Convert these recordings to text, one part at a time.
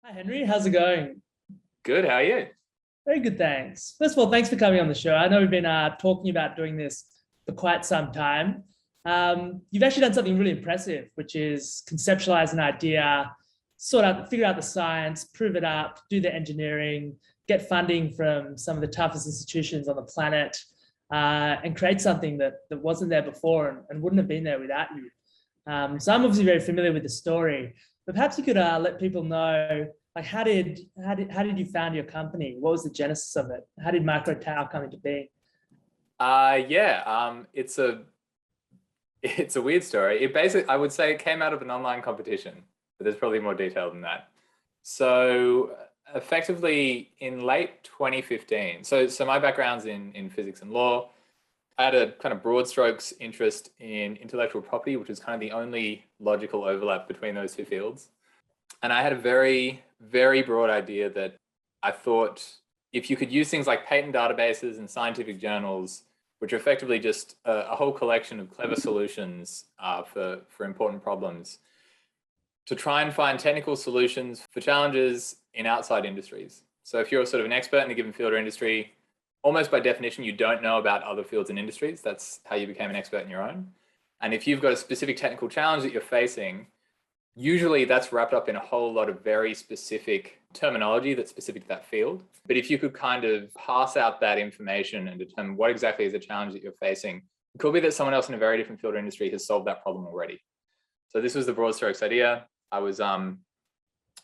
Hi, Henry. How's it going? Good, how are you? Very good, thanks. First of all, thanks for coming on the show. I know we've been talking about doing this for quite some time. You've actually done something really impressive, which is conceptualize an idea, figure out the science, prove it up, do the engineering, get funding from some of the toughest institutions on the planet, and create something that wasn't there before and wouldn't have been there without you. So I'm obviously very familiar with the story, but perhaps you could let people know, like, how did you found your company? What was the genesis of it? How did Microtau come into being? It's a weird story. It basically, I would say, it came out of an online competition, but there's probably more detail than that. So effectively in late 2015, so my background's in physics and law. I had a kind of broad strokes interest in intellectual property, which is kind of the only logical overlap between those two fields. And I had a very, very broad idea that I thought if you could use things like patent databases and scientific journals, which are effectively just a whole collection of clever solutions for important problems, to try and find technical solutions for challenges in outside industries. So if you're sort of an expert in a given field or industry, almost by definition, you don't know about other fields and industries. That's how you became an expert in your own. And if you've got a specific technical challenge that you're facing, usually that's wrapped up in a whole lot of very specific terminology that's specific to that field. But if you could kind of pass out that information and determine what exactly is the challenge that you're facing, it could be that someone else in a very different field or industry has solved that problem already. So this was the broad strokes idea. I was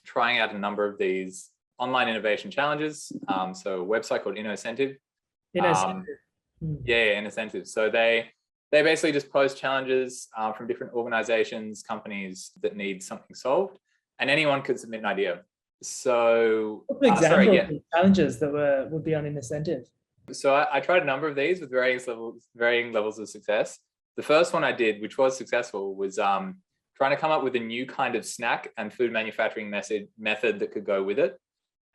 trying out a number of these online innovation challenges. So a website called InnoCentive. InnoCentive. Yeah, InnoCentive. So they basically just post challenges from different organizations, companies that need something solved, and anyone could submit an idea. So, What's an example of the challenges that would be on InnoCentive? So I tried a number of these with varying levels of success. The first one I did, which was successful, was trying to come up with a new kind of snack and food manufacturing method that could go with it.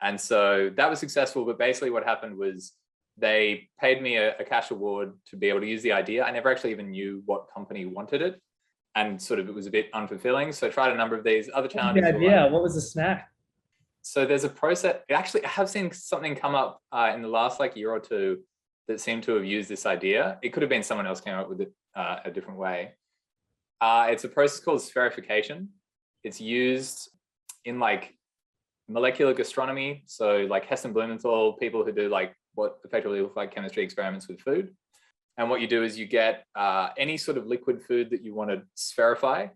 And so that was successful, but basically what happened was they paid me a cash award to be able to use the idea. I never actually even knew what company wanted it. And sort of it was a bit unfulfilling. So I tried a number of these other challenges. The idea, what was the snack? So there's a process. Actually, I have seen something come up in the last year or two that seemed to have used this idea. It could have been someone else came up with it a different way. It's a process called spherification. It's used in molecular gastronomy. So Heston Blumenthal, people who do what effectively look like chemistry experiments with food. And what you do is you get any sort of liquid food that you want to spherify.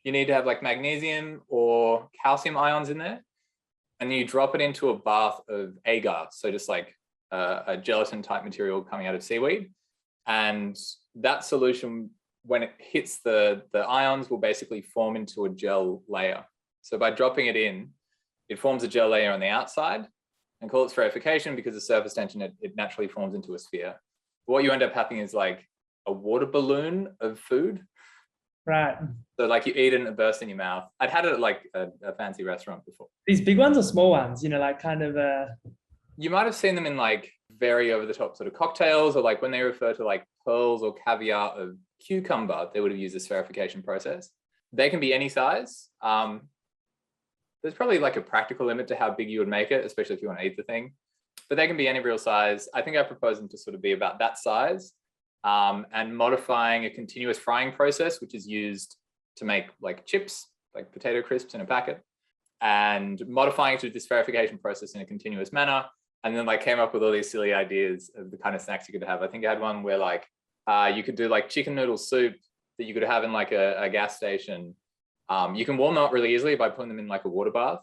You need to have magnesium or calcium ions in there. And you drop it into a bath of agar. So just a gelatin type material coming out of seaweed. And that solution, when it hits the ions, will basically form into a gel layer. So by dropping it in, it forms a gel layer on the outside, and call it spherification because the surface tension, it naturally forms into a sphere. What you end up having is a water balloon of food. Right. So you eat it and it bursts in your mouth. I'd had it at a fancy restaurant before. These big ones or small ones, kind of. You might have seen them in very over the top sort of cocktails, or when they refer to pearls or caviar of cucumber, they would have used the spherification process. They can be any size. There's probably a practical limit to how big you would make it, especially if you want to eat the thing. But they can be any real size. I think I propose them to sort of be about that size, and modifying a continuous frying process, which is used to make chips, potato crisps in a packet, and modifying it to this spherification process in a continuous manner. And then came up with all these silly ideas of the kind of snacks you could have. I think I had one where you could do chicken noodle soup that you could have in a gas station. You can warm them up really easily by putting them in a water bath.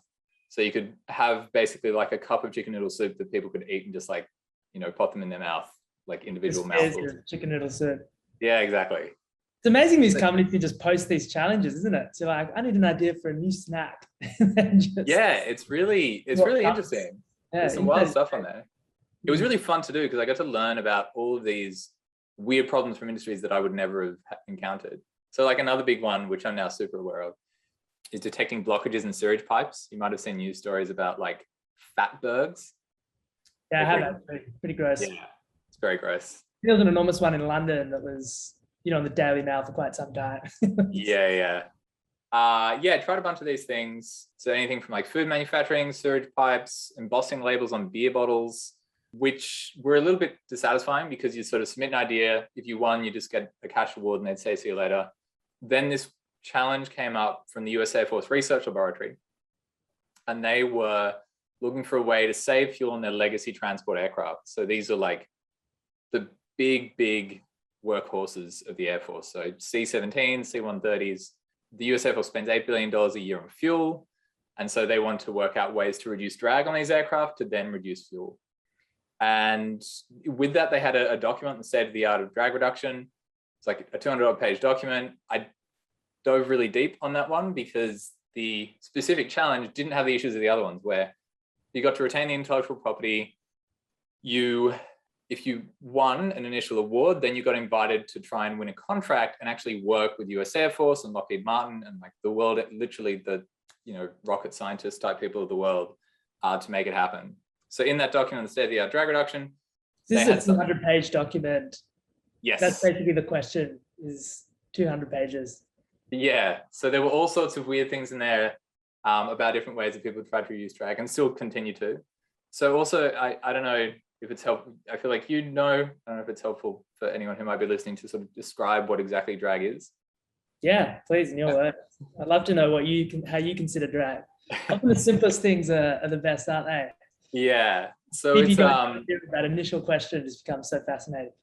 So you could have basically a cup of chicken noodle soup that people could eat and just pop them in their mouth, individual mouthfuls. Chicken noodle soup. Yeah, exactly. It's amazing these companies can just post these challenges, isn't it? So I need an idea for a new snack. Yeah, it's really interesting. Yeah, there's some wild stuff on there. It was really fun to do because I got to learn about all of these weird problems from industries that I would never have encountered. So another big one, which I'm now super aware of, is detecting blockages in sewage pipes. You might have seen news stories about fatbergs. Yeah, I have actually. Pretty gross. Yeah, it's very gross. There was an enormous one in London that was, on the Daily Mail for quite some time. Yeah. Yeah, tried a bunch of these things. So anything from like food manufacturing, sewage pipes, embossing labels on beer bottles, which were a little bit dissatisfying because you sort of submit an idea. If you won, you just get a cash reward and they'd say, see you later. Then this challenge came up from the US Air Force Research Laboratory. And they were looking for a way to save fuel on their legacy transport aircraft. So these are like the big workhorses of the Air Force. So C-17s, C-130s. The US Air Force spends $8 billion a year on fuel. And so they want to work out ways to reduce drag on these aircraft to then reduce fuel. And with that, they had a document, the state of the art of drag reduction. It's like a 200-page document. I dove really deep on that one because the specific challenge didn't have the issues of the other ones where you got to retain the intellectual property. If you won an initial award, then you got invited to try and win a contract and actually work with US Air Force and Lockheed Martin and like the world, literally the rocket scientists type people of the world to make it happen. So in that document, the state of the art drag reduction, this is a 200-page document. Yes. That's basically the question, is 200 pages. Yeah. So there were all sorts of weird things in there about different ways that people tried to reduce drag and still continue to. So also, I don't know if it's helpful. I feel like I don't know if it's helpful for anyone who might be listening to sort of describe what exactly drag is. Yeah, please, in your words. I'd love to know how you consider drag. Often the simplest things are the best, aren't they? Yeah. So If it's that initial question just becomes so fascinating.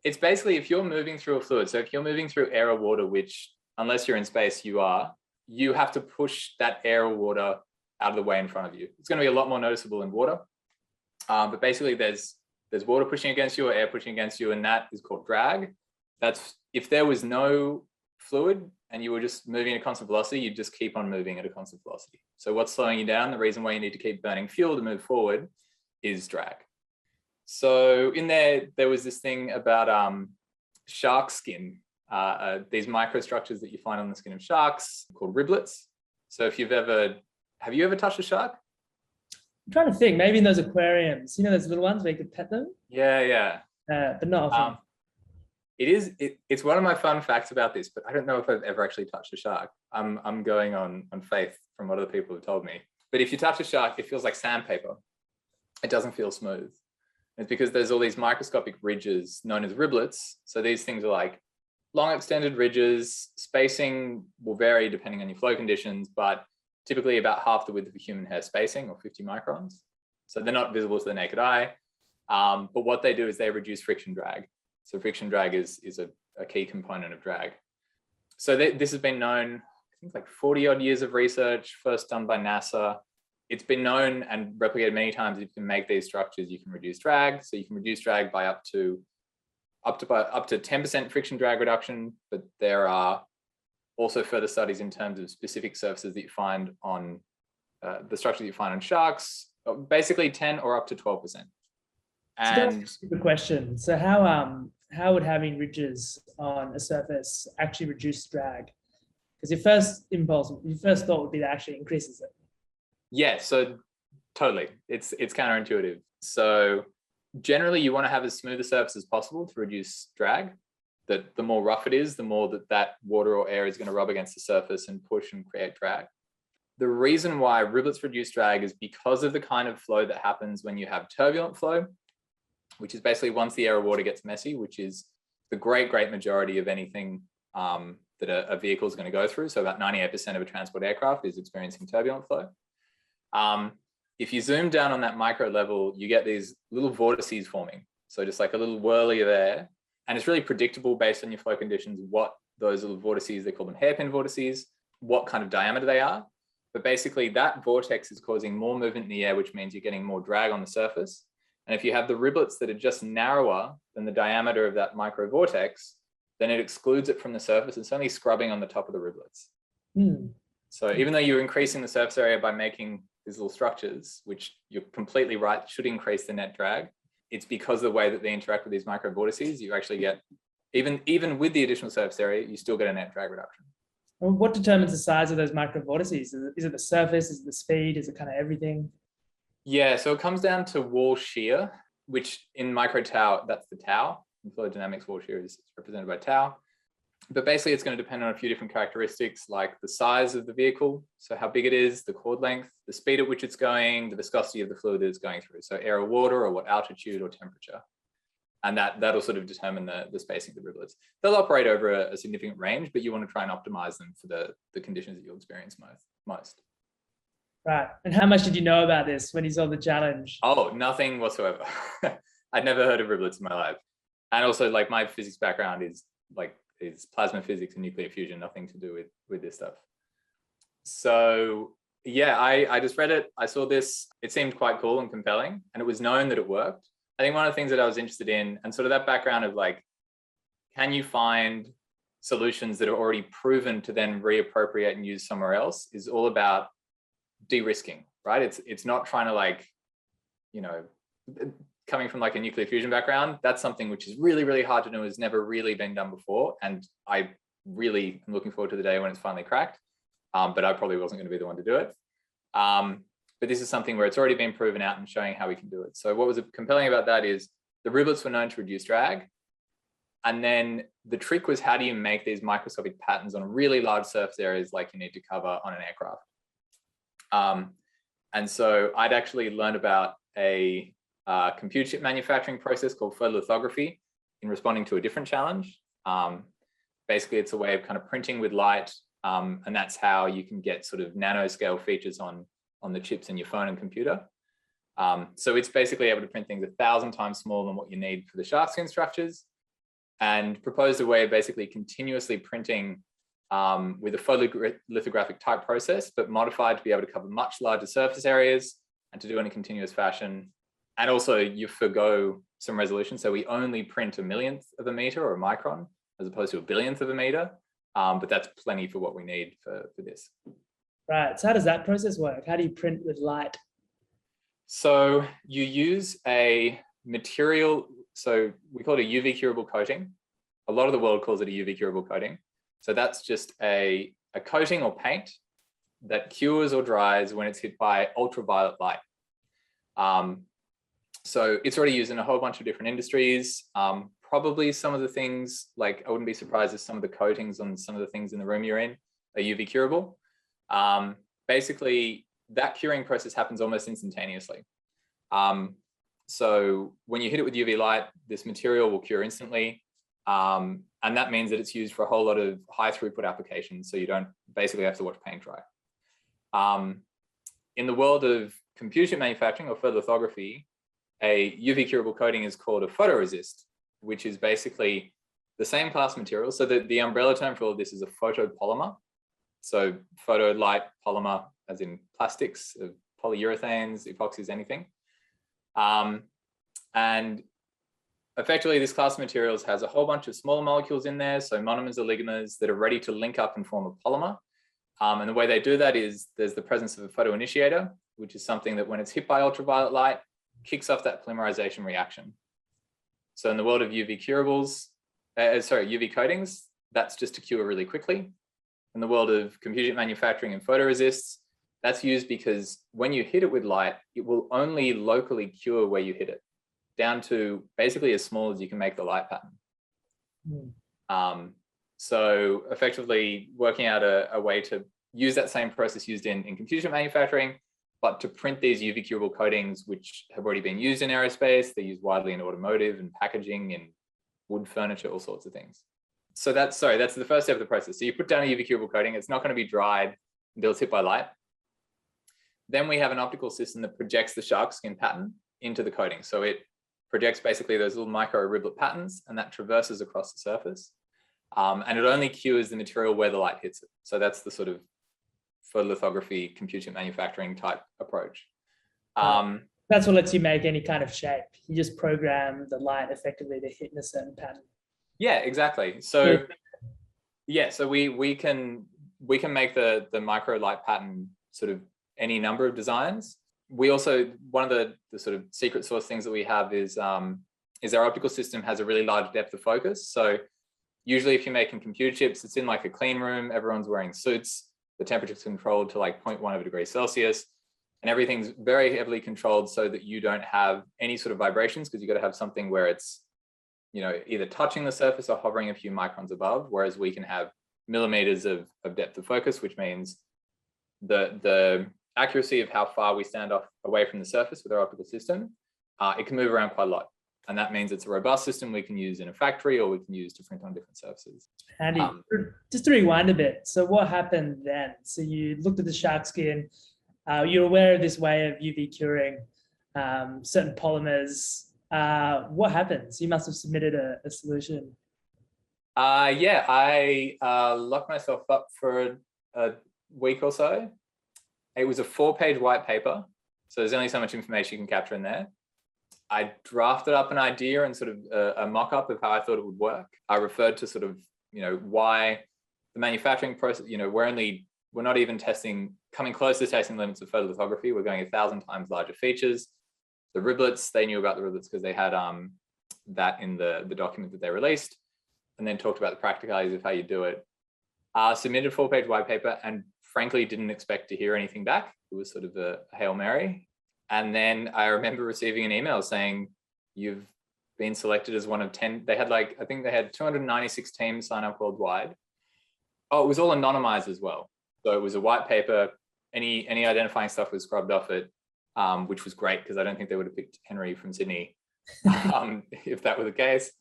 It's basically if you're moving through a fluid. So if you're moving through air or water, which unless you're in space, you have to push that air or water out of the way in front of you. It's going to be a lot more noticeable in water. But basically there's water pushing against you or air pushing against you, and that is called drag. That's if there was no fluid and you were just moving at a constant velocity, you'd just keep on moving at a constant velocity. So what's slowing you down, the reason why you need to keep burning fuel to move forward, is drag. So in there was this thing about shark skin, these microstructures that you find on the skin of sharks called riblets. So have you ever touched a shark? I'm trying to think, maybe in those aquariums, those little ones where you could pet them? Yeah. But not often. It's one of my fun facts about this, but I don't know if I've ever actually touched a shark. I'm going on faith from what other people have told me. But if you touch a shark, it feels like sandpaper. It doesn't feel smooth. It's because there's all these microscopic ridges known as riblets. So these things are like long extended ridges. Spacing will vary depending on your flow conditions, but typically about half the width of a human hair spacing, or 50 microns. So they're not visible to the naked eye. But what they do is they reduce friction drag. So friction drag is a key component of drag. So this has been known, I think like 40 odd years of research, first done by NASA. It's been known and replicated many times. If you can make these structures, you can reduce drag. So you can reduce drag by up to 10% friction drag reduction. But there are also further studies in terms of specific surfaces that you find on the structures that you find on sharks, basically 10 or up to 12%. And so that's a question. So how would having ridges on a surface actually reduce drag? Because your first thought would be that actually increases it. Yeah, so totally. It's counterintuitive. So generally you want to have as smooth a surface as possible to reduce drag. That the more rough it is, the more that water or air is going to rub against the surface and push and create drag. The reason why riblets reduce drag is because of the kind of flow that happens when you have turbulent flow, which is basically once the air or water gets messy, which is the great majority of anything that a vehicle is going to go through. So about 98% of a transport aircraft is experiencing turbulent flow. If you zoom down on that micro level, you get these little vortices forming. So just like a little whirly of air. And it's really predictable based on your flow conditions, what those little vortices, they call them hairpin vortices, what kind of diameter they are. But basically that vortex is causing more movement in the air, which means you're getting more drag on the surface. And if you have the riblets that are just narrower than the diameter of that micro vortex, then it excludes it from the surface. It's only scrubbing on the top of the riblets. So even though you're increasing the surface area by making these little structures, which you're completely right, should increase the net drag, it's because of the way that they interact with these micro vortices, you actually get, even with the additional surface area, you still get a net drag reduction. What determines the size of those micro vortices? Is it the surface? Is it the speed? Is it kind of everything? Yeah, so it comes down to wall shear, which in MicroTau, that's the tau. In fluid dynamics, wall shear is represented by tau. But basically it's going to depend on a few different characteristics, like the size of the vehicle, so how big it is, the chord length, the speed at which it's going, the viscosity of the fluid that it's going through, so air or water, or what altitude or temperature. And that'll sort of determine the spacing of the riblets. They'll operate over a significant range, but you want to try and optimize them for the conditions that you'll experience most. Right. And how much did you know about this when you saw the challenge? Oh, nothing whatsoever. I'd never heard of riblets in my life. And also, like, my physics background is plasma physics and nuclear fusion, nothing to do with this stuff. So yeah, I just read it. I saw this. It seemed quite cool and compelling, and it was known that it worked. I think one of the things that I was interested in, and sort of that background of like, can you find solutions that are already proven to then reappropriate and use somewhere else, is all about de-risking, right? It's not trying to, like, you know, coming from like a nuclear fusion background, that's something which is really, really hard to do, has never really been done before. And I really am looking forward to the day when it's finally cracked. But I probably wasn't going to be the one to do it. But this is something where it's already been proven out and showing how we can do it. So what was compelling about that is the riblets were known to reduce drag. And then the trick was, how do you make these microscopic patterns on really large surface areas like you need to cover on an aircraft? And so I'd actually learned about a computer chip manufacturing process called photolithography in responding to a different challenge. Basically, it's a way of kind of printing with light, and that's how you can get sort of nano-scale features on the chips in your phone and computer. So it's basically able to print things 1,000 times smaller than what you need for the shark skin structures, and proposed a way of basically continuously printing with a photolithographic type process, but modified to be able to cover much larger surface areas and to do it in a continuous fashion. And also you forgo some resolution. So we only print 1/1,000,000th of a meter, or a micron, as opposed to 1/1000,000th of a meter. But that's plenty for what we need for this. Right. So how does that process work? How do you print with light? So you use a material, so we call it a UV curable coating. A lot of the world calls it a UV curable coating. So that's just a coating or paint that cures or dries when it's hit by ultraviolet light. So it's already used in a whole bunch of different industries. Probably some of the things, like, I wouldn't be surprised if some of the coatings on some of the things in the room you're in are UV curable. Basically, that curing process happens almost instantaneously. So when you hit it with UV light, this material will cure instantly. And that means that it's used for a whole lot of high throughput applications. So you don't basically have to watch paint dry. In the world of computer manufacturing or photolithography, a UV curable coating is called a photoresist, which is basically the same class material. So the umbrella term for all of this is a photopolymer. So photo, light, polymer, as in plastics, of polyurethanes, epoxies, anything. And effectively, this class of materials has a whole bunch of smaller molecules in there, so monomers or ligamers that are ready to link up and form a polymer. And the way they do that is there's the presence of a photoinitiator, which is something that when it's hit by ultraviolet light, kicks off that polymerization reaction. So in the world of UV coatings, that's just to cure really quickly. In the world of computer manufacturing and photoresists, that's used because when you hit it with light, it will only locally cure where you hit it, down to basically as small as you can make the light pattern. So effectively working out a way to use that same process used in computer manufacturing, but to print these UV curable coatings, which have already been used in aerospace. They're used widely in automotive and packaging and wood furniture, all sorts of things. So that's the first step of the process. So you put down a UV curable coating. It's not going to be dried until it's hit by light. Then we have an optical system that projects the shark skin pattern into the coating. So it projects basically those little micro riblet patterns, and that traverses across the surface. And it only cures the material where the light hits it. So that's the sort of photolithography, computer manufacturing type approach. That's what lets you make any kind of shape. You just program the light effectively to hit in a certain pattern. Yeah, exactly. So so we can make the micro light pattern sort of any number of designs. We also, one of the sort of secret sauce things that we have is our optical system has a really large depth of focus. So usually if you're making computer chips, it's in like a clean room, everyone's wearing suits, the temperature's controlled to like 0.1 of a degree Celsius, and everything's very heavily controlled so that you don't have any sort of vibrations, because you've got to have something where it's either touching the surface or hovering a few microns above, whereas we can have millimeters of depth of focus, which means the accuracy of how far we stand away from the surface with our optical system, it can move around quite a lot. And that means it's a robust system we can use in a factory, or we can use to print on different surfaces. Andy, just to rewind a bit. So what happened then? So you looked at the shark skin, you're aware of this way of UV curing certain polymers. What happens? You must have submitted a solution. Yeah, I locked myself up for a week or so. It was a 4-page white paper, so there's only so much information you can capture in there. I drafted up an idea and sort of a mock-up of how I thought it would work. I referred to sort of, why the manufacturing process, we're not even coming close to testing limits of photolithography. We're going 1,000 times larger features. The riblets, they knew about the riblets because they had that in the document that they released, and then talked about the practicalities of how you do it. Submitted a 4-page white paper and frankly didn't expect to hear anything back. It was sort of a Hail Mary. And then I remember receiving an email saying, you've been selected as one of 10. They had I think they had 296 teams sign up worldwide. Oh, it was all anonymized as well. So it was a white paper. Any identifying stuff was scrubbed off it, which was great because I don't think they would have picked Henry from Sydney if that were the case.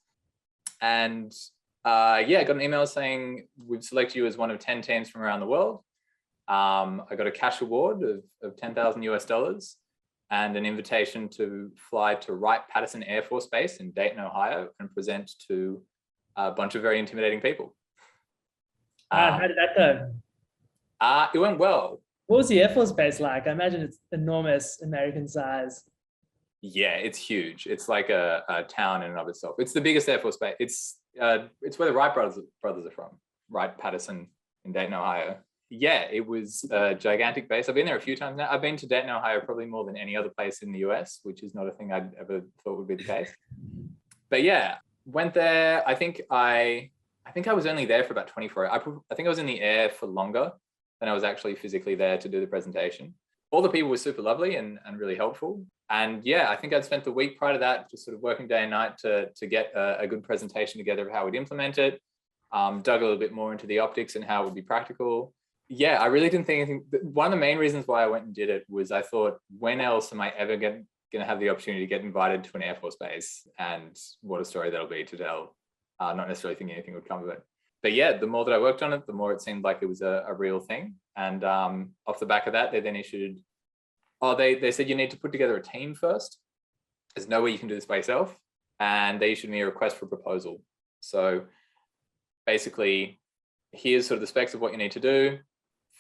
And I got an email saying, we've selected you as one of 10 teams from around the world. I got a cash award of $10,000 US and an invitation to fly to Wright-Patterson Air Force Base in Dayton, Ohio, and present to a bunch of very intimidating people. How did that go? It went well. What was the Air Force Base like? I imagine it's enormous, American size. Yeah, it's huge. It's like a town in and of itself. It's the biggest Air Force Base. It's where the Wright brothers are from, Wright-Patterson in Dayton, Ohio. Yeah, it was a gigantic base. I've been there a few times now. I've been to Dayton, Ohio, probably more than any other place in the US, which is not a thing I'd ever thought would be the case. But yeah, went there. I think I was only there for about 24 hours. I think I was in the air for longer than I was actually physically there to do the presentation. All the people were super lovely and really helpful. And yeah, I think I'd spent the week prior to that just sort of working day and night to get a good presentation together of how we'd implement it. Dug a little bit more into the optics and how it would be practical. Yeah, I really didn't think anything. One of the main reasons why I went and did it was I thought, when else am I ever going to have the opportunity to get invited to an Air Force base? And what a story that'll be to tell. Not necessarily thinking anything would come of it. But yeah, the more that I worked on it, the more it seemed like it was a real thing. And off the back of that, they then issued, they said you need to put together a team first. There's no way you can do this by yourself. And they issued me a request for proposal. So basically, here's sort of the specs of what you need to do.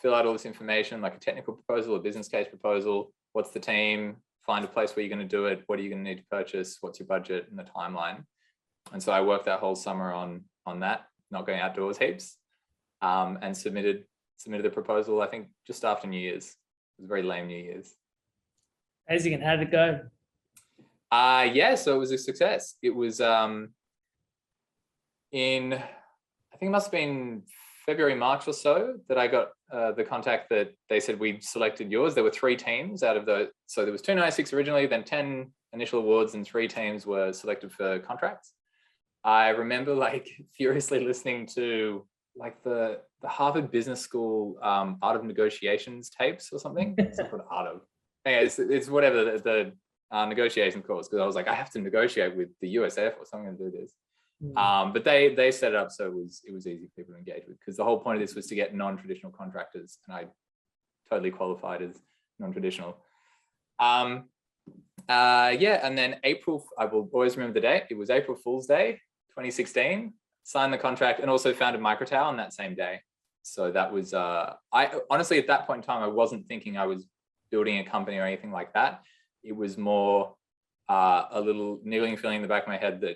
Fill out all this information, like a technical proposal, a business case proposal. What's the team? Find a place where you're going to do it. What are you going to need to purchase? What's your budget and the timeline? And so I worked that whole summer on that, not going outdoors heaps, and submitted the proposal, I think, just after New Year's. It was a very lame New Year's. Amazing. And how did it go? Yeah, so it was a success. It was I think it must have been February, March or so that I got the contact that they said we'd selected yours. There were 3 teams out of those. So there was 296 originally, then 10 initial awards, and 3 teams were selected for contracts. I remember furiously listening to the Harvard Business School Art of Negotiations tapes or something. It's not called Art of. Anyway, it's whatever the negotiation course, because I was like, I have to negotiate with the US Air Force. I'm going to do this. But they set it up so it was easy for people to engage with, because the whole point of this was to get non-traditional contractors, and I totally qualified as non-traditional. Yeah, and then April, I will always remember the date. It was April Fool's Day, 2016. Signed the contract and also founded Microtau on that same day. So that was, I honestly, at that point in time, I wasn't thinking I was building a company or anything like that. It was more a little niggling feeling in the back of my head that,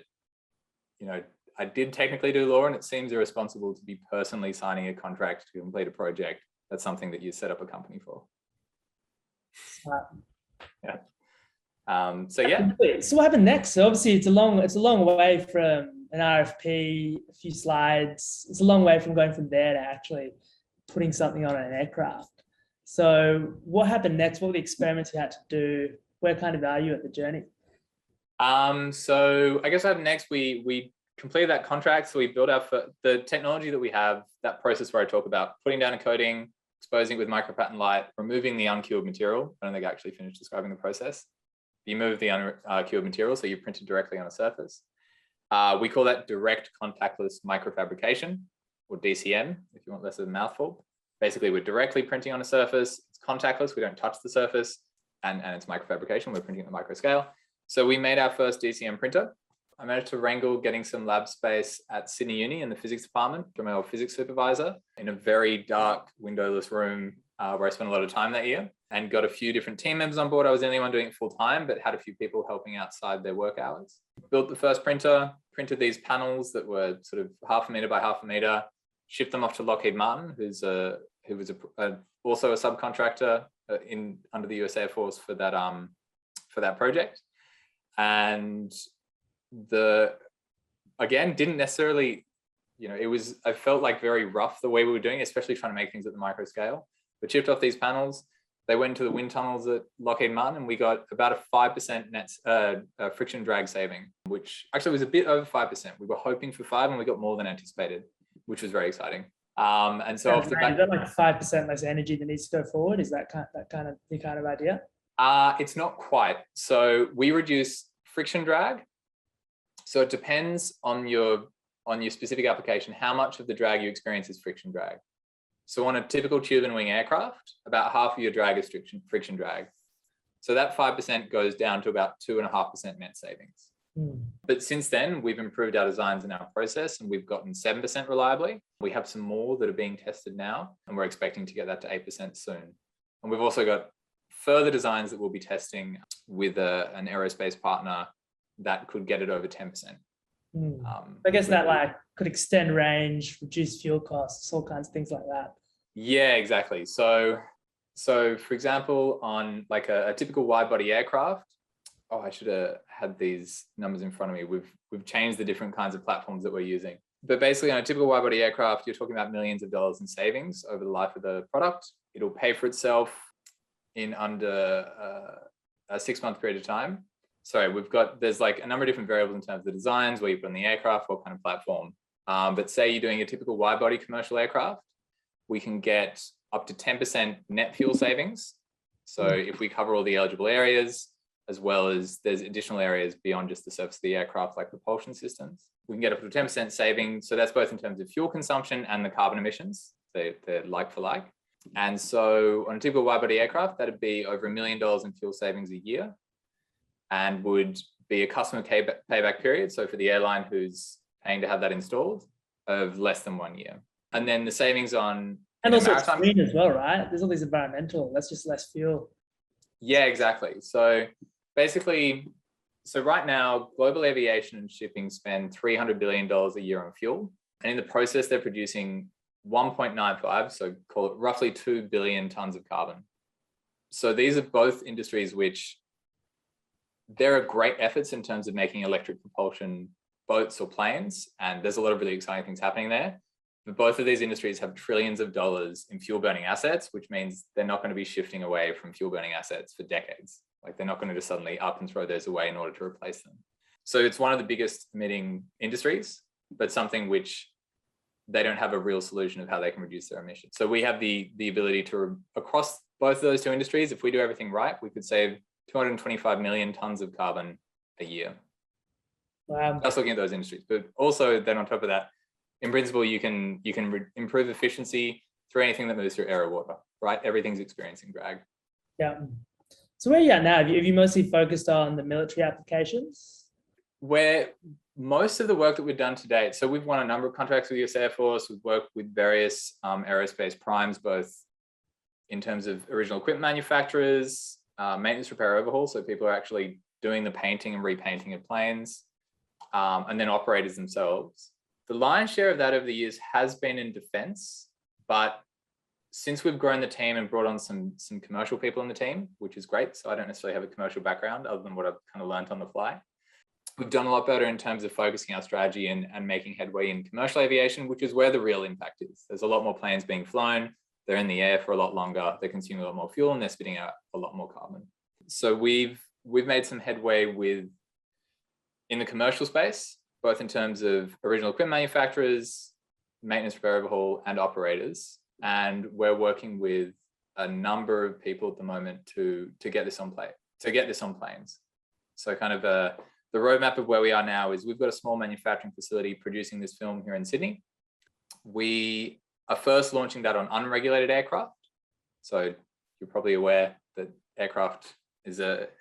I did technically do law, and it seems irresponsible to be personally signing a contract to complete a project. That's something that you set up a company for. Yeah. So yeah. So what happened next? So obviously it's a long way from an RFP, a few slides. It's a long way from going from there to actually putting something on an aircraft. So what happened next? What were the experiments you had to do? Where kind of are you at the journey? So I guess up next, we completed that contract. So we built the technology that we have, that process where I talk about putting down a coating, exposing it with micropattern light, removing the uncured material. I don't think I actually finished describing the process. You move the uncured material, so you print it directly on a surface. We call that direct contactless microfabrication, or DCM, if you want less of a mouthful. Basically, we're directly printing on a surface. It's contactless. We don't touch the surface, and it's microfabrication. We're printing at the micro scale. So we made our first DCM printer. I managed to wrangle getting some lab space at Sydney Uni in the physics department from our physics supervisor in a very dark, windowless room where I spent a lot of time that year, and got a few different team members on board. I was the only one doing it full time, but had a few people helping outside their work hours. Built the first printer, printed these panels that were sort of 1/2 meter by 1/2 meter, shipped them off to Lockheed Martin, who was also a subcontractor under the US Air Force for that project. And again, didn't necessarily, I felt like very rough the way we were doing it, especially trying to make things at the micro scale. We chipped off these panels. They went into the wind tunnels at Lockheed Martin, and we got about a 5% net friction drag saving, which actually was a bit over 5%. We were hoping for 5%, and we got more than anticipated, which was very exciting. And so off the back, is that like 5% less energy that needs to go forward? Is that kind of idea? It's not quite. So we reduce friction drag. So it depends on your specific application, how much of the drag you experience is friction drag. So on a typical tube and wing aircraft, about half of your drag is friction drag. So that 5% goes down to about 2.5% net savings. But since then, we've improved our designs and our process, and we've gotten 7% reliably. We have some more that are being tested now, and we're expecting to get that to 8% soon. And we've also got further designs that we'll be testing with an aerospace partner that could get it over 10%. I guess that could extend range, reduce fuel costs, all kinds of things like that. Yeah, exactly. So for example, on like a typical wide body aircraft, I should have had these numbers in front of me. We've changed the different kinds of platforms that we're using. But basically on a typical wide body aircraft, you're talking about millions of dollars in savings over the life of the product. It'll pay for itself in under a 6-month period of time. Sorry, there's like a number of different variables in terms of the designs, where you put on the aircraft, what kind of platform. But say you're doing a typical wide body commercial aircraft, we can get up to 10% net fuel savings. So if we cover all the eligible areas, as well as there's additional areas beyond just the surface of the aircraft, like propulsion systems, we can get up to 10% saving. So that's both in terms of fuel consumption and the carbon emissions. They're like for like. And so on a typical wide body aircraft, that'd be over $1 million in fuel savings a year, and would be a customer payback period. So for the airline who's paying to have that installed, of less than 1 year. And then the savings on... And also it's green as well, right? There's all these environmental, that's just less fuel. Yeah, exactly. So basically, right now, global aviation and shipping spend $300 billion a year on fuel. And in the process, they're producing 1.95, so call it roughly 2 billion tons of carbon. So these are both industries which there are great efforts in terms of making electric propulsion boats or planes, and there's a lot of really exciting things happening there. But both of these industries have trillions of dollars in fuel burning assets, which means they're not going to be shifting away from fuel burning assets for decades. Like they're not going to just suddenly up and throw those away in order to replace them. So it's one of the biggest emitting industries, but something which they don't have a real solution of how they can reduce their emissions. So we have the ability to, across both of those two industries, if we do everything right, we could save 225 million tons of carbon a year. Wow. Just looking at those industries. But also then on top of that, in principle, you can improve efficiency through anything that moves through air or water, right? Everything's experiencing drag. Yeah. So where are you at now? Have you mostly focused on the military applications? Where most of the work that we've done to date, so we've won a number of contracts with the US Air Force. We've worked with various aerospace primes, both in terms of original equipment manufacturers, maintenance, repair, overhaul. So people are actually doing the painting and repainting of planes, and then operators themselves. The lion's share of that over the years has been in defense, but since we've grown the team and brought on some commercial people in the team, which is great. So I don't necessarily have a commercial background other than what I've kind of learned on the fly. We've done a lot better in terms of focusing our strategy and making headway in commercial aviation, which is where the real impact is. There's a lot more planes being flown. They're in the air for a lot longer. They're consuming a lot more fuel, and they're spitting out a lot more carbon. So we've made some headway with in the commercial space, both in terms of original equipment manufacturers, maintenance, repair, overhaul, and operators. And we're working with a number of people at the moment to get this on planes. So kind of the roadmap of where we are now is we've got a small manufacturing facility producing this film here in Sydney. We are first launching that on unregulated aircraft. So you're probably aware that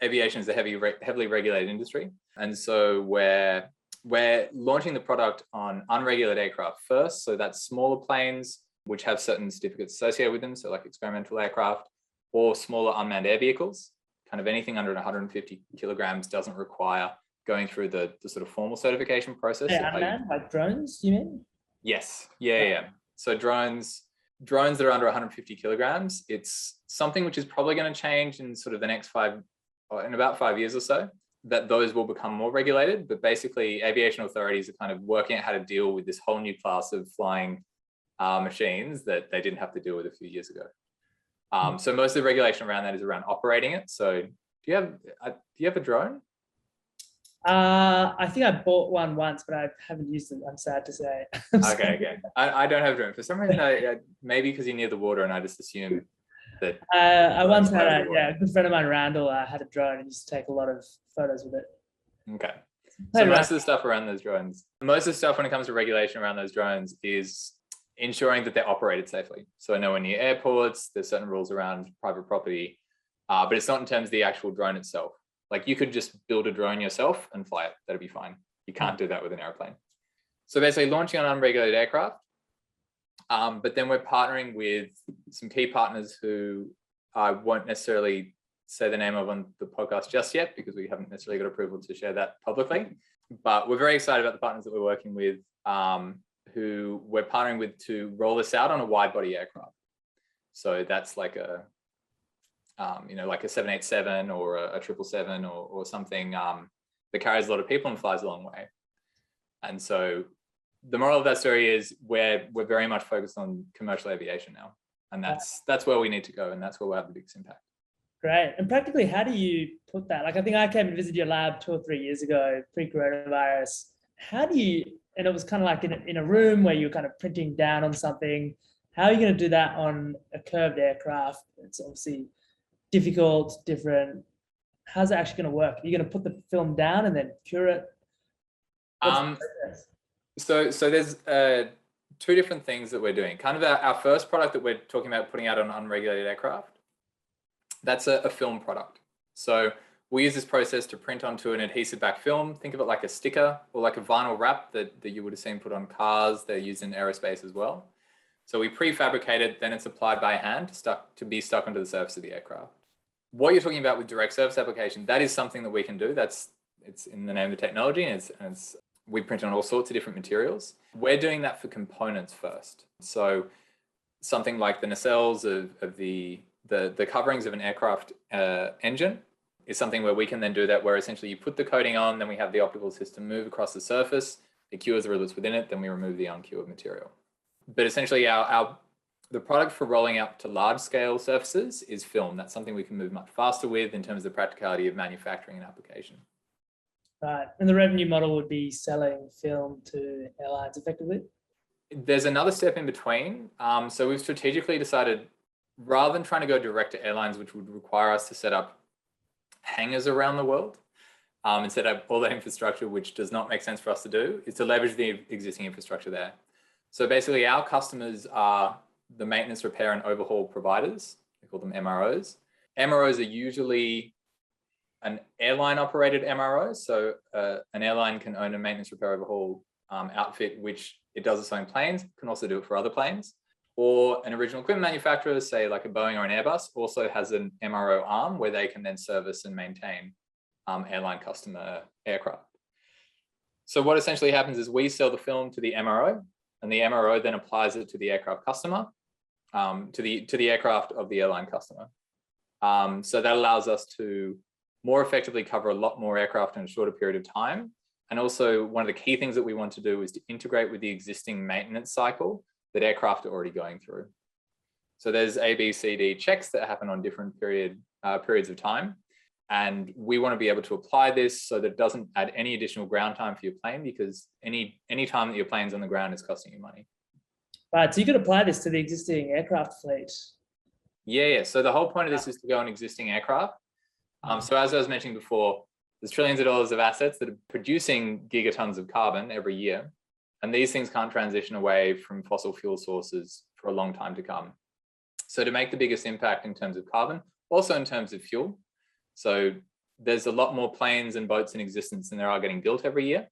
aviation is a heavily regulated industry. And so we're launching the product on unregulated aircraft first. So that's smaller planes, which have certain certificates associated with them. So like experimental aircraft or smaller unmanned air vehicles, kind of anything under 150 kilograms doesn't require going through the sort of formal certification process. Yeah, unmanned, like drones, you mean? Yes. Yeah. So drones that are under 150 kilograms, it's something which is probably going to change in sort of the next in about 5 years or so, that those will become more regulated. But basically aviation authorities are kind of working out how to deal with this whole new class of flying machines that they didn't have to deal with a few years ago. So most of the regulation around that is around operating it. So do you have a drone? I think I bought one once, but I haven't used it. I'm sad to say. Okay. I don't have a drone. For some reason, maybe because you're near the water, and I just assume that. I once had a good friend of mine, Randall, had a drone and used to take a lot of photos with it. Okay. So most of the stuff around those drones, most of the stuff when it comes to regulation around those drones is ensuring that they're operated safely. So I know when near airports, there's certain rules around private property, but it's not in terms of the actual drone itself. Like you could just build a drone yourself and fly it. That'd be fine. You can't do that with an airplane. So basically launching on unregulated aircraft. But then we're partnering with some key partners who I won't necessarily say the name of on the podcast just yet because we haven't necessarily got approval to share that publicly. But we're very excited about the partners that we're working with, who we're partnering with to roll this out on a wide body aircraft. So that's like a 787 or a 777 or something that carries a lot of people and flies a long way. And so the moral of that story is we're very much focused on commercial aviation now. And that's where we need to go. And that's where we'll have the biggest impact. Great. And practically, how do you put that? Like, I think I came and visited your lab 2 or 3 years ago, pre-coronavirus. And it was kind of like in a room where you're kind of printing down on something. How are you going to do that on a curved aircraft? It's obviously difficult, different. How's it actually going to work? Are you going to put the film down and then cure it? So there's 2 different things that we're doing. Kind of our first product that we're talking about putting out on unregulated aircraft, that's a film product. So we use this process to print onto an adhesive back film. Think of it like a sticker or like a vinyl wrap that you would have seen put on cars. They're used in aerospace as well. So we prefabricate it, then it's applied by hand to be stuck onto the surface of the aircraft. What you're talking about with direct surface application, that is something that we can do. It's in the name of the technology, and we print on all sorts of different materials. We're doing that for components first. So something like the nacelles of the coverings of an aircraft engine is something where we can then do that, where essentially you put the coating on, then we have the optical system move across the surface, it cures the riblets within it, then we remove the uncured material. But essentially the product for rolling out to large scale surfaces is film. That's something we can move much faster with in terms of the practicality of manufacturing and application. Right. And the revenue model would be selling film to airlines effectively? There's another step in between. So we've strategically decided, rather than trying to go direct to airlines, which would require us to set up hangars around the world and set up all that infrastructure, which does not make sense for us to do, is to leverage the existing infrastructure there. So basically our customers are the maintenance, repair and overhaul providers. We call them MROs. MROs are usually an airline operated MRO. So an airline can own a maintenance, repair, overhaul outfit, which it does its own planes, can also do it for other planes. Or an original equipment manufacturer, say like a Boeing or an Airbus, also has an MRO arm where they can then service and maintain airline customer aircraft. So what essentially happens is we sell the film to the MRO, and the MRO then applies it to the aircraft customer, to the aircraft of the airline customer. So that allows us to more effectively cover a lot more aircraft in a shorter period of time. And also one of the key things that we want to do is to integrate with the existing maintenance cycle that aircraft are already going through. So there's A, B, C, D checks that happen on different periods of time. And we want to be able to apply this so that it doesn't add any additional ground time for your plane, because any time that your plane's on the ground is costing you money. Right, so you could apply this to the existing aircraft fleet. Yeah. So the whole point of this is to go on existing aircraft. So as I was mentioning before, there's trillions of dollars of assets that are producing gigatons of carbon every year. And these things can't transition away from fossil fuel sources for a long time to come. So to make the biggest impact in terms of carbon, also in terms of fuel. So there's a lot more planes and boats in existence than there are getting built every year.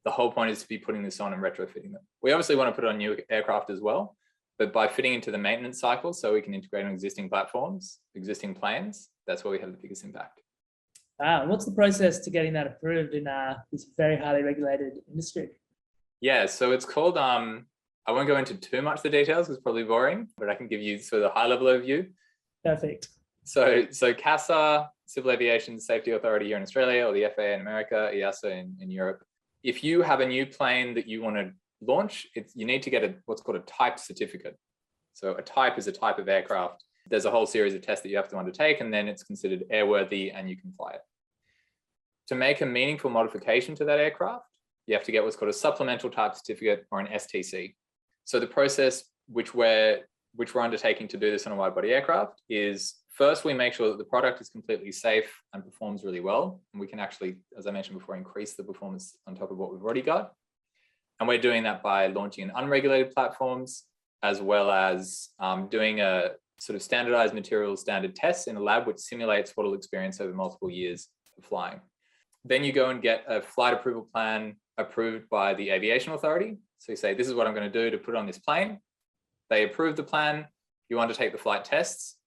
The whole point is to be putting this on and retrofitting them. We obviously want to put on new aircraft as well, but by fitting into the maintenance cycle so we can integrate on existing platforms, existing planes, that's where we have the biggest impact. And what's the process to getting that approved in this very highly regulated industry? Yeah, so it's called, I won't go into too much of the details because it's probably boring, but I can give you sort of the high level overview. Perfect. So CASA, Civil Aviation Safety Authority here in Australia, or the FAA in America, EASA in Europe. If you have a new plane that you want to launch, you need to get what's called a type certificate. So a type is a type of aircraft. There's a whole series of tests that you have to undertake, and then it's considered airworthy and you can fly it. To make a meaningful modification to that aircraft, you have to get what's called a supplemental type certificate, or an STC. So the process which we're undertaking to do this on a wide body aircraft is, first, we make sure that the product is completely safe and performs really well. And we can actually, as I mentioned before, increase the performance on top of what we've already got. And we're doing that by launching in unregulated platforms, as well as doing a sort of standardized materials standard tests in a lab, which simulates what it'll experience over multiple years of flying. Then you go and get a flight approval plan approved by the aviation authority. So you say, this is what I'm going to do to put on this plane. They approve the plan. You undertake the flight tests.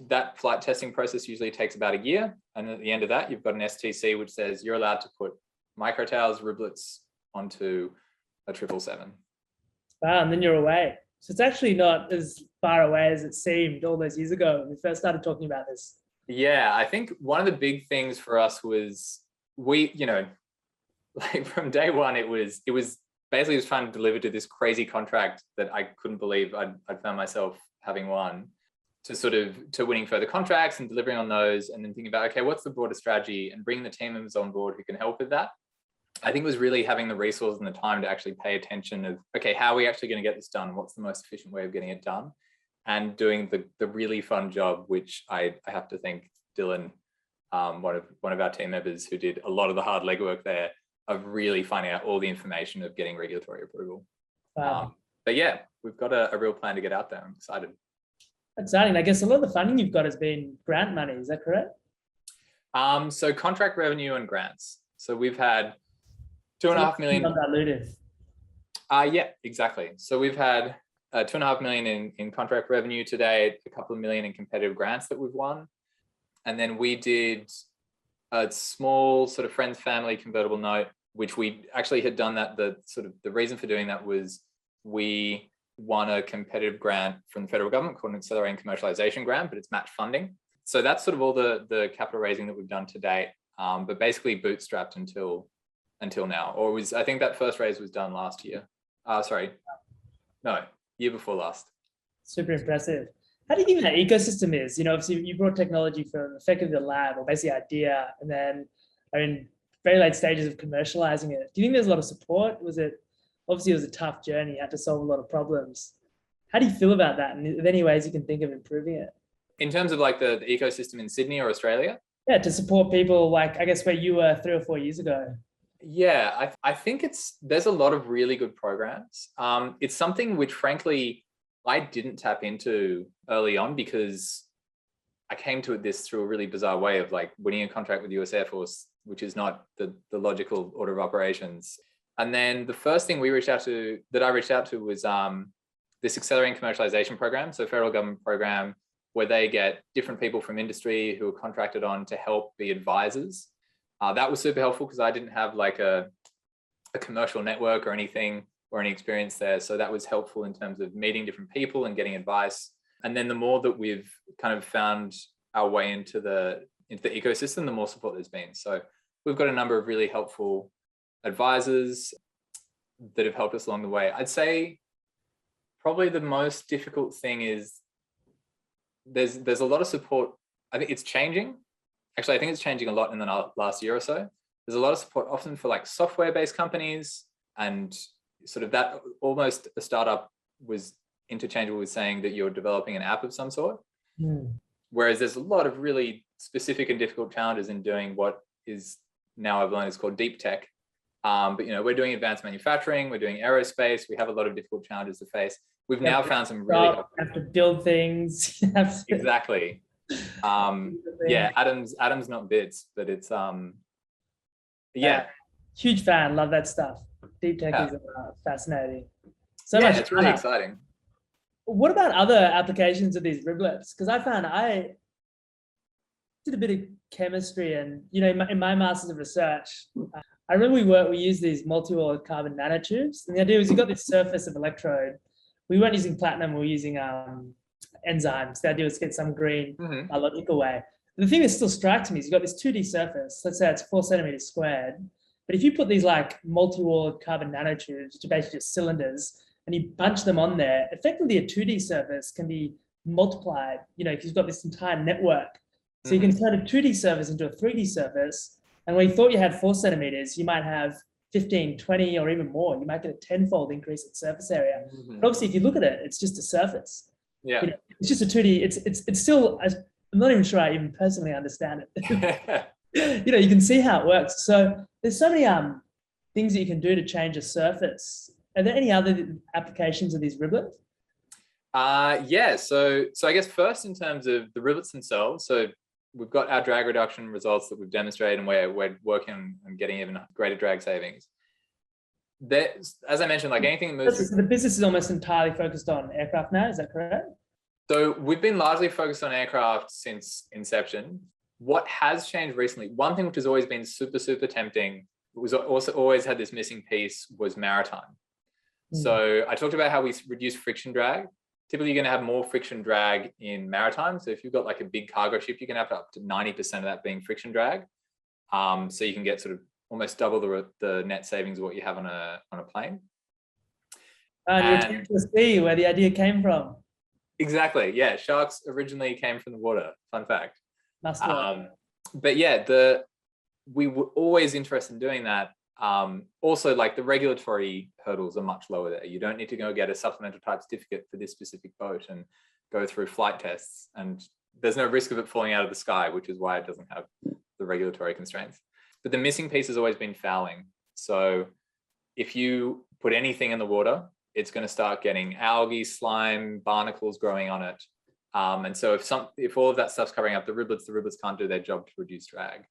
That flight testing process usually takes about a year. And at the end of that, you've got an STC, which says you're allowed to put Microtaus, riblets onto a 777. Wow, and then you're away. So it's actually not as far away as it seemed all those years ago when we first started talking about this. Yeah, I think one of the big things for us was like from day one, it was basically just trying to deliver to this crazy contract that I couldn't believe I'd found myself having won, to winning further contracts and delivering on those, and then thinking about, okay, what's the broader strategy, and bringing the team members on board who can help with that. I think it was really having the resources and the time to actually pay attention of, okay, how are we actually going to get this done? What's the most efficient way of getting it done? And doing the really fun job, which I have to thank Dylan, one of our team members, who did a lot of the hard legwork there of really finding out all the information of getting regulatory approval. Wow. But yeah, we've got a real plan to get out there. I'm excited. Exciting. I guess a lot of the funding you've got has been grant money. Is that correct? So contract revenue and grants. So we've had $2.5 million. Undiluted. Yeah, exactly. So we've had $2.5 million in contract revenue to date, a couple of million in competitive grants that we've won. And then we did a small sort of friends, family convertible note, which we actually had done that. The reason for doing that was we won a competitive grant from the federal government called an Accelerating Commercialization Grant, but it's match funding. So that's sort of all the capital raising that we've done to date, but basically bootstrapped until now. Or I think that first raise was done last year. Year before last. Super impressive. How do you think that ecosystem is? Obviously you brought technology from effectively the lab, or basically idea, and then very late stages of commercializing it. Do you think there's a lot of support? Obviously it was a tough journey. You had to solve a lot of problems. How do you feel about that? And are there any ways you can think of improving it? In terms of like the ecosystem in Sydney or Australia? Yeah, to support people like, I guess, where you were 3 or 4 years ago. Yeah, I think there's a lot of really good programs. It's something which frankly, I didn't tap into early on, because I came to this through a really bizarre way of like winning a contract with the US Air Force, which is not the logical order of operations. And then the first thing I reached out to was this Accelerating Commercialization Program. So federal government program where they get different people from industry who are contracted on to help be advisors. That was super helpful because I didn't have like a commercial network or anything or any experience there. So that was helpful in terms of meeting different people and getting advice. And then the more that we've kind of found our way into the ecosystem, the more support there's been. So we've got a number of really helpful advisors that have helped us along the way. I'd say probably the most difficult thing is there's a lot of support. I think it's changing. actually, I think it's changing a lot in the last year or so. There's a lot of support often for like software-based companies, and sort of that almost a startup was interchangeable with saying that you're developing an app of some sort. Whereas there's a lot of really specific and difficult challenges in doing what is now I've learned is called deep tech. But we're doing advanced manufacturing, we're doing aerospace, we have a lot of difficult challenges to face. We've now found some really have to build things. Exactly. Yeah, atoms not bits, but it's yeah. Huge fan, love that stuff. Deep tech is fascinating. So yeah, much it's really exciting. What about other applications of these riblets? Because I found I did a bit of chemistry, and in my master's of research, I remember we used these multi-walled carbon nanotubes, and the idea was you got this surface of electrode. We weren't using platinum, we were using enzymes. The idea was to get some green biological way. The thing that still strikes me is you've got this 2D surface, let's say it's 4 centimeters squared, but if you put these like multi-walled carbon nanotubes, which are basically just cylinders, and you bunch them on there, effectively a 2D surface can be multiplied, because you've got this entire network. So you can turn a 2D surface into a 3D surface, and when you thought you had 4 centimeters, you might have 15, 20, or even more. You might get a 10-fold increase in surface area. But obviously, if you look at it, it's just a surface. Yeah. It's just a 2D. It's still, I'm not even sure I even personally understand it. You can see how it works. So there's so many things that you can do to change a surface. Are there any other applications of these riblets? Yeah. So I guess first in terms of the riblets themselves. So we've got our drag reduction results that we've demonstrated, and we're working on getting even greater drag savings. As I mentioned, like anything that moves. So the business is almost entirely focused on aircraft now. Is that correct? So we've been largely focused on aircraft since inception. What has changed recently, one thing which has always been super, super tempting, was also always had this missing piece, was maritime. So I talked about how we reduce friction drag. Typically, you're going to have more friction drag in maritime. So if you've got like a big cargo ship, you can have up to 90% of that being friction drag. So you can get sort of almost double the net savings of what you have on a plane. And you're to the sea, where the idea came from. Exactly. Yeah. Sharks originally came from the water. Fun fact. Must work. But yeah, we were always interested in doing that. Also, like the regulatory hurdles are much lower there. You don't need to go get a supplemental type certificate for this specific boat and go through flight tests. And there's no risk of it falling out of the sky, which is why it doesn't have the regulatory constraints. But the missing piece has always been fouling. So if you put anything in the water, it's going to start getting algae, slime, barnacles growing on it. And so if all of that stuff's covering up the riblets can't do their job to reduce drag.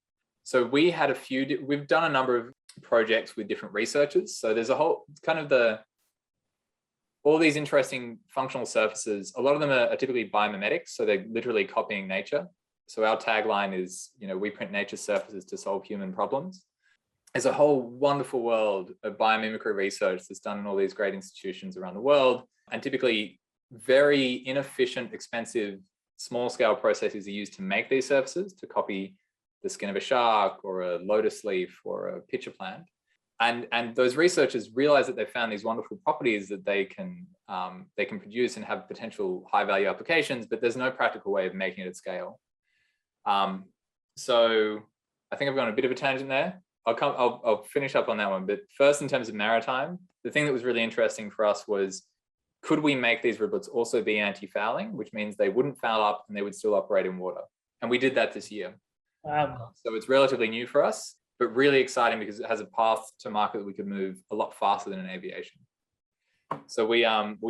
So we've done a number of projects with different researchers. So there's a whole kind of all these interesting functional surfaces. A lot of them are typically biomimetics. So they're literally copying nature. So our tagline is, we print nature's surfaces to solve human problems. There's a whole wonderful world of biomimicry research that's done in all these great institutions around the world. And typically very inefficient, expensive, small scale processes are used to make these surfaces, to copy the skin of a shark or a lotus leaf or a pitcher plant. And those researchers realize that they found these wonderful properties that they can produce and have potential high value applications, but there's no practical way of making it at scale. So I think I've gone a bit of a tangent there. I'll finish up on that one. But first, in terms of maritime, the thing that was really interesting for us was, could we make these riblets also be anti-fouling, which means they wouldn't foul up and they would still operate in water? And we did that this year. Wow. So it's relatively new for us, but really exciting because it has a path to market that we could move a lot faster than in aviation. So we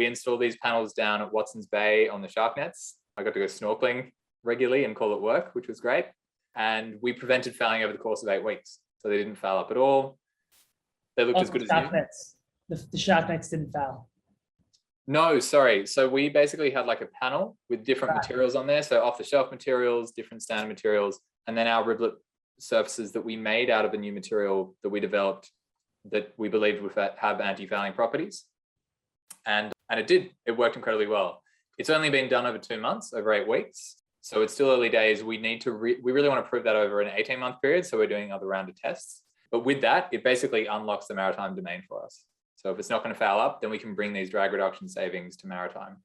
installed these panels down at Watson's Bay on the shark nets. I got to go snorkeling regularly and call it work, which was great. And we prevented fouling over the course of 8 weeks. So they didn't foul up at all. They looked as good as new. Nets. The shark nets didn't foul. No, sorry. So we basically had like a panel with different materials on there. So off-the-shelf materials, different standard materials, and then our riblet surfaces that we made out of a new material that we developed that we believed would have anti-fouling properties. And it did. It worked incredibly well. It's only been done over 2 months, over 8 weeks. So it's still early days. We need to, we really want to prove that over an 18-month period. So we're doing another round of tests. But with that, it basically unlocks the maritime domain for us. So if it's not going to foul up, then we can bring these drag reduction savings to maritime.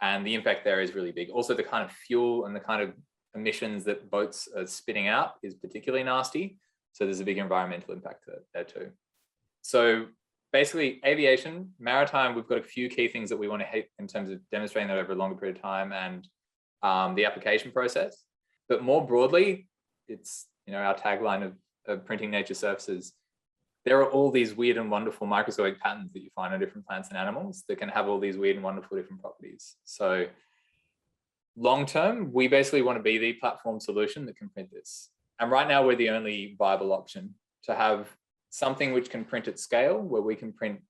And the impact there is really big. Also, the kind of fuel and the kind of emissions that boats are spitting out is particularly nasty. So there's a big environmental impact there too. So basically aviation, maritime, we've got a few key things that we want to hit in terms of demonstrating that over a longer period of time and the application process. But more broadly, it's, our tagline of printing nature surfaces. There are all these weird and wonderful microscopic patterns that you find on different plants and animals that can have all these weird and wonderful different properties. So long term, we basically want to be the platform solution that can print this. And right now we're the only viable option to have something which can print at scale, where we can print,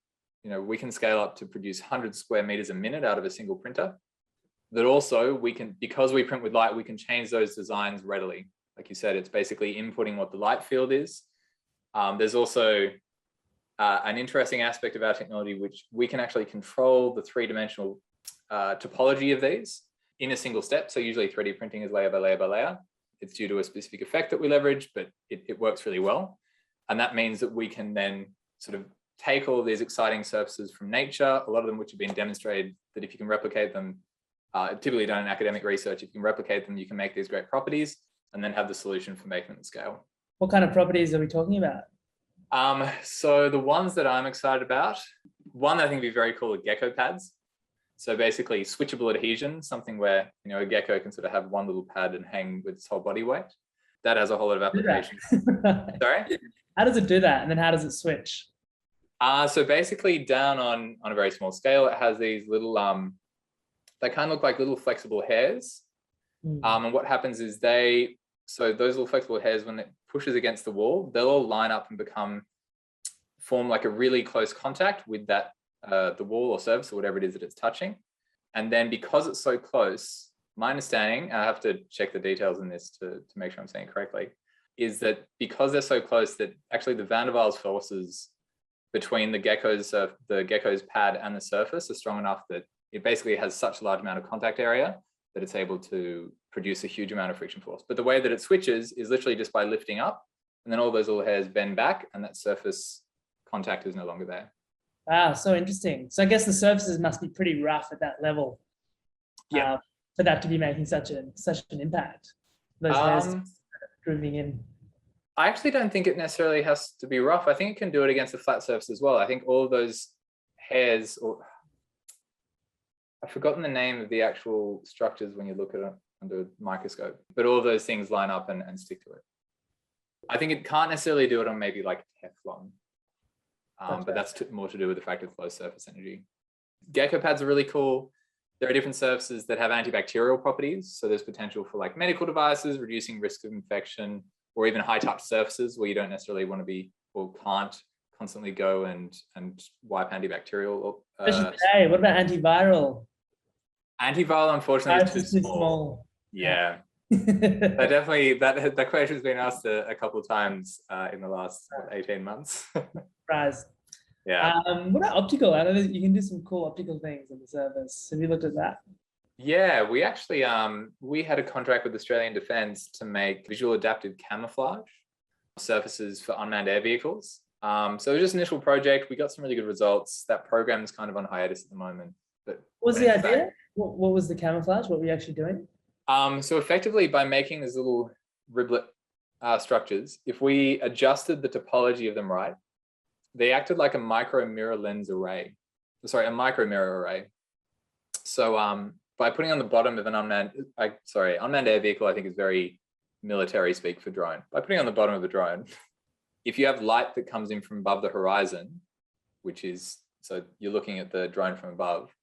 we can scale up to produce 100 square meters a minute out of a single printer. That also we can, because we print with light, we can change those designs readily. Like you said, it's basically inputting what the light field is. There's also an interesting aspect of our technology, which we can actually control the three-dimensional topology of these in a single step. So usually 3D printing is layer by layer by layer. It's due to a specific effect that we leverage, but it works really well. And that means that we can then sort of take all of these exciting surfaces from nature, a lot of them which have been demonstrated that if you can replicate them, typically done in academic research, if you can replicate them, you can make these great properties and then have the solution for making them at scale. What kind of properties are we talking about? So the ones that I'm excited about, one that I think would be very cool are Gecko pads. So basically switchable adhesion, something where, a gecko can sort of have one little pad and hang with its whole body weight. That has a whole lot of applications. Sorry? How does it do that? And then how does it switch? So basically down on a very small scale, it has these little, they kind of look like little flexible hairs. And what happens is so those little flexible hairs, when it pushes against the wall, they'll all line up and form like a really close contact with that, the wall or surface or whatever it is that it's touching. And then because it's so close, my understanding, I have to check the details in this to make sure I'm saying it correctly, is that because they're so close that actually the van der Waals forces between the gecko's pad and the surface are strong enough that it basically has such a large amount of contact area that it's able to produce a huge amount of friction force. But the way that it switches is literally just by lifting up, and then all those little hairs bend back and that surface contact is no longer there. Wow, so interesting. So I guess the surfaces must be pretty rough at that level. Yeah. For that to be making such an impact. Those hairs grooving in. I actually don't think it necessarily has to be rough. I think it can do it against a flat surface as well. I think all of those hairs, I've forgotten the name of the actual structures when you look at it under a microscope, but all of those things line up and stick to it. I think it can't necessarily do it on maybe like Teflon, but that's more to do with the fact of low surface energy. Gecko pads are really cool. There are different surfaces that have antibacterial properties. So there's potential for like medical devices, reducing risk of infection, or even high touch surfaces where you don't necessarily want to be or can't constantly go and wipe antibacterial. Hey, what about antiviral? Antiviral, unfortunately, is too small. small. Yeah. That question has been asked a couple of times in the last 18 months. Surprise. Yeah. What about optical? I know that you can do some cool optical things on the surface. Have you looked at that? Yeah, we actually we had a contract with Australian Defence to make visual adaptive camouflage surfaces for unmanned air vehicles. So it was just an initial project. We got some really good results. That program is kind of on hiatus at the moment. But what was the idea? What was the camouflage? What were you actually doing? So effectively, by making these little riblet structures, if we adjusted the topology of them right, they acted like a micro mirror lens array. Sorry, a micro mirror array. So by putting on the bottom of an unmanned air vehicle, I think is very military speak for drone. By putting on the bottom of a drone, if you have light that comes in from above the horizon, which is, so you're looking at the drone from above.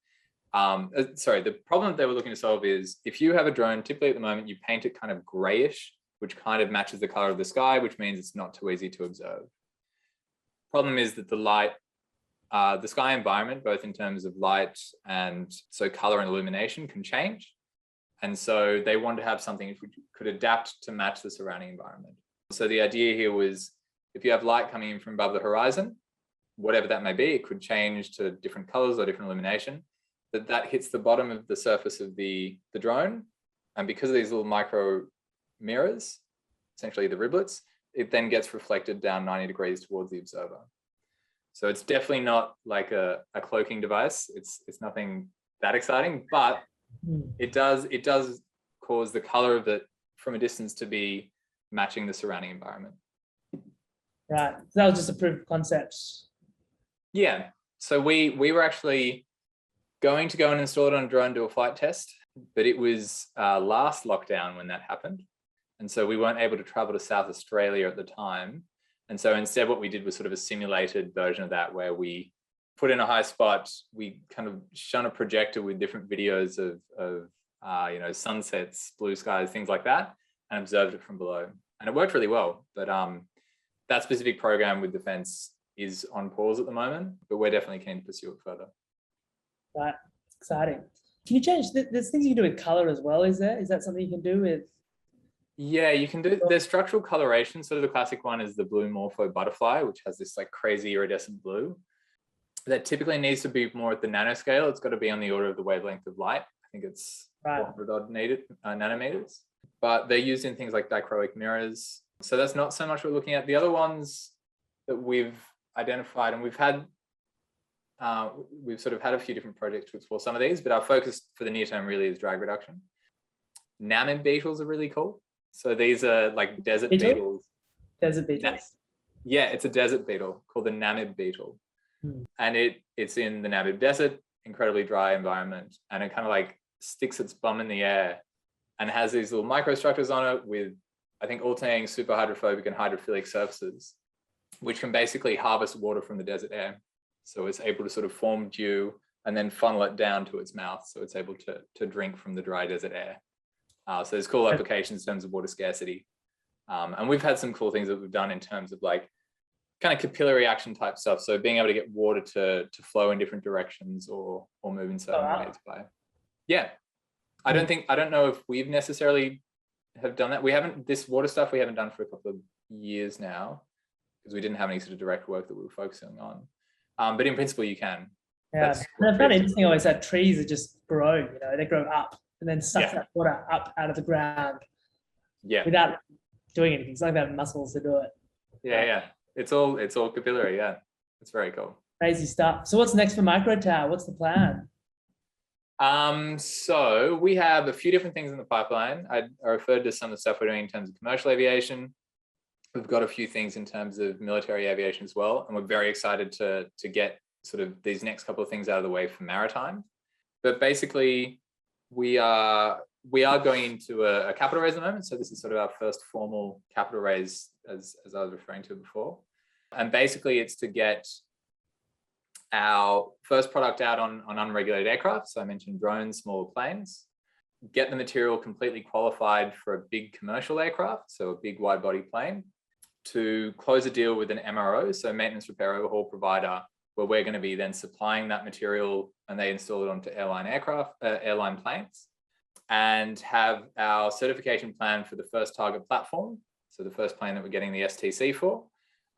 The problem that they were looking to solve is if you have a drone, typically at the moment, you paint it kind of grayish, which kind of matches the color of the sky, which means it's not too easy to observe. Problem is that the light, the sky environment, both in terms of light and so color and illumination can change. And so they wanted to have something which could adapt to match the surrounding environment. So the idea here was if you have light coming in from above the horizon, whatever that may be, it could change to different colors or different illumination, that hits the bottom of the surface of the drone. And because of these little micro mirrors, essentially the riblets, it then gets reflected down 90 degrees towards the observer. So it's definitely not like a cloaking device. It's nothing that exciting, but it does cause the color of it from a distance to be matching the surrounding environment. Right. So that was just a proof of concept. Yeah. So we were actually going to go and install it on a drone, do a flight test, but it was last lockdown when that happened. And so we weren't able to travel to South Australia at the time. And so instead what we did was sort of a simulated version of that, where we put in a high spot, we kind of shone a projector with different videos of sunsets, blue skies, things like that, and observed it from below. And it worked really well. But that specific program with Defence is on pause at the moment, but we're definitely keen to pursue it further. Right, exciting. Can you change, there's things you can do with color as well, is there? Is that something you can do with? Yeah, you can do, there's structural coloration. Sort of the classic one is the blue morpho butterfly, which has this like crazy iridescent blue. That typically needs to be more at the nanoscale. It's got to be on the order of the wavelength of light. I think it's 400 odd nanometers. But they're used in things like dichroic mirrors. So that's not so much what we're looking at. The other ones that we've identified, and we've sort of had a few different projects to explore some of these, but our focus for the near term really is drag reduction. Namib beetles are really cool. So these are like desert beetles. Desert beetles. Yeah, it's a desert beetle called the Namib beetle. And it's in the Namib desert, incredibly dry environment. And it kind of like sticks its bum in the air and has these little microstructures on it with, I think, alternating superhydrophobic and hydrophilic surfaces, which can basically harvest water from the desert air. So it's able to sort of form dew and then funnel it down to its mouth. So it's able to drink from the dry desert air. So there's cool applications in terms of water scarcity. And we've had some cool things that we've done in terms of like kind of capillary action type stuff. So being able to get water to flow in different directions or move in certain ways by. Yeah. I don't know if we've necessarily have done that. We haven't, this water stuff we haven't done for a couple of years now because we didn't have any sort of direct work that we were focusing on. But in principle, you can. Yeah. And I found it interesting always that trees are just grow, they grow up and then suck that water up out of the ground. Yeah. Without doing anything. It's like they have muscles to do it. Yeah. It's all capillary. Yeah. It's very cool. Crazy stuff. So what's next for Microtau? What's the plan? So we have a few different things in the pipeline. I referred to some of the stuff we're doing in terms of commercial aviation. We've got a few things in terms of military aviation as well. And we're very excited to get sort of these next couple of things out of the way for maritime. But basically, we are going into a capital raise at the moment. So this is sort of our first formal capital raise, as I was referring to before. And basically, it's to get our first product out on unregulated aircraft. So I mentioned drones, smaller planes. Get the material completely qualified for a big commercial aircraft, so a big wide body plane, to close a deal with an MRO, so maintenance repair overhaul provider, where we're going to be then supplying that material and they install it onto airline planes, and have our certification plan for the first target platform. So the first plane that we're getting the STC for,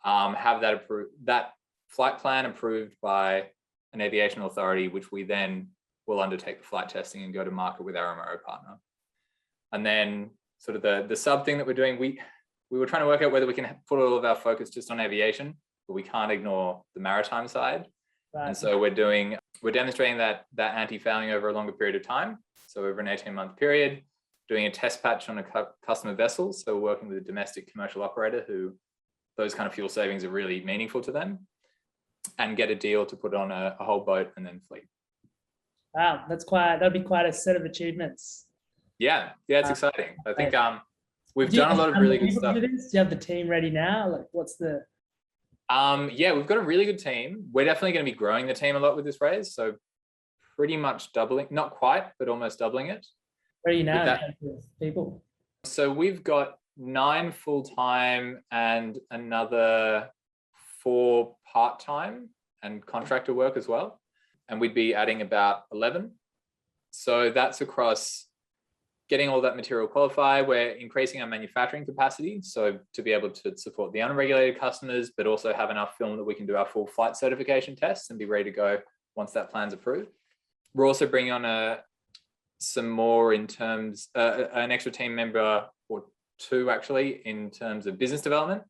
have that flight plan approved by an aviation authority, which we then will undertake the flight testing and go to market with our MRO partner. And then sort of the sub thing that we're doing, we were trying to work out whether we can put all of our focus just on aviation, but we can't ignore the maritime side. Right. And so we're demonstrating that anti-fouling over a longer period of time. So over an 18-month period, doing a test patch on a customer vessel. So we're working with a domestic commercial operator who those kind of fuel savings are really meaningful to them, and get a deal to put on a whole boat and then fleet. Wow, that'd be quite a set of achievements. Yeah, it's exciting. I think we've done a lot of really good stuff. Do you have the team ready now? Like, what's the? Yeah, we've got a really good team. We're definitely going to be growing the team a lot with this raise. So pretty much doubling, not quite, but almost doubling it. Where are you now in terms of people? So we've got 9 full-time and another 4 part-time and contractor work as well. And we'd be adding about 11. So that's across getting all that material qualified. We're increasing our manufacturing capacity. So to be able to support the unregulated customers, but also have enough film that we can do our full flight certification tests and be ready to go once that plan's approved. We're also bringing on some more in terms, an extra team member or 2 actually in terms of business development,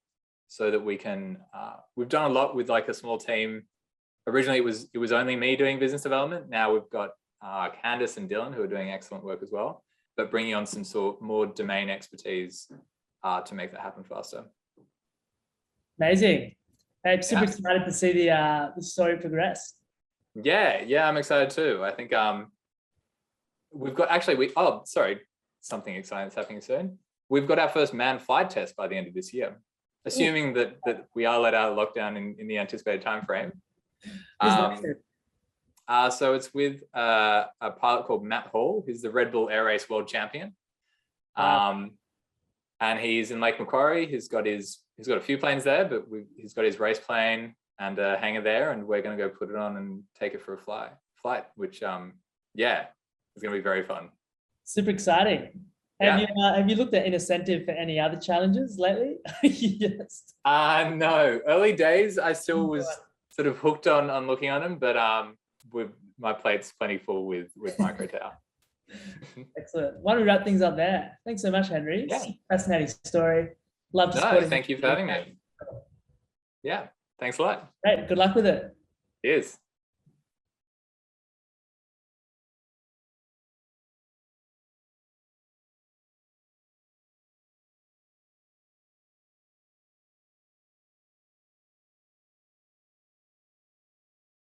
so that we can, we've done a lot with like a small team. Originally it was only me doing business development. Now we've got Candice and Dylan who are doing excellent work as well. but bringing on some sort more domain expertise to make that happen faster. Amazing. Hey, I'm super excited to see the story progress. Yeah, I'm excited too. I think we've got something exciting is happening soon. We've got our first manned flight test by the end of this year, assuming that we are let out of lockdown in the anticipated time frame. So it's with a pilot called Matt Hall, who's the Red Bull Air Race World Champion. And he's in Lake Macquarie. He's got a few planes there, but he's got his race plane and a hangar there, and we're going to go put it on and take it for a flight, which is going to be very fun. Super exciting. Have you looked at InnoCentive for any other challenges lately? Yes. No, early days I still was sort of hooked on looking on them, but my plate's plenty full with Microtau. Excellent. Why don't we wrap things up there? Thanks so much, Henry. Yeah. Fascinating story. Love to support it. Thank you for having me. Yeah, thanks a lot. Great. Good luck with it. Cheers.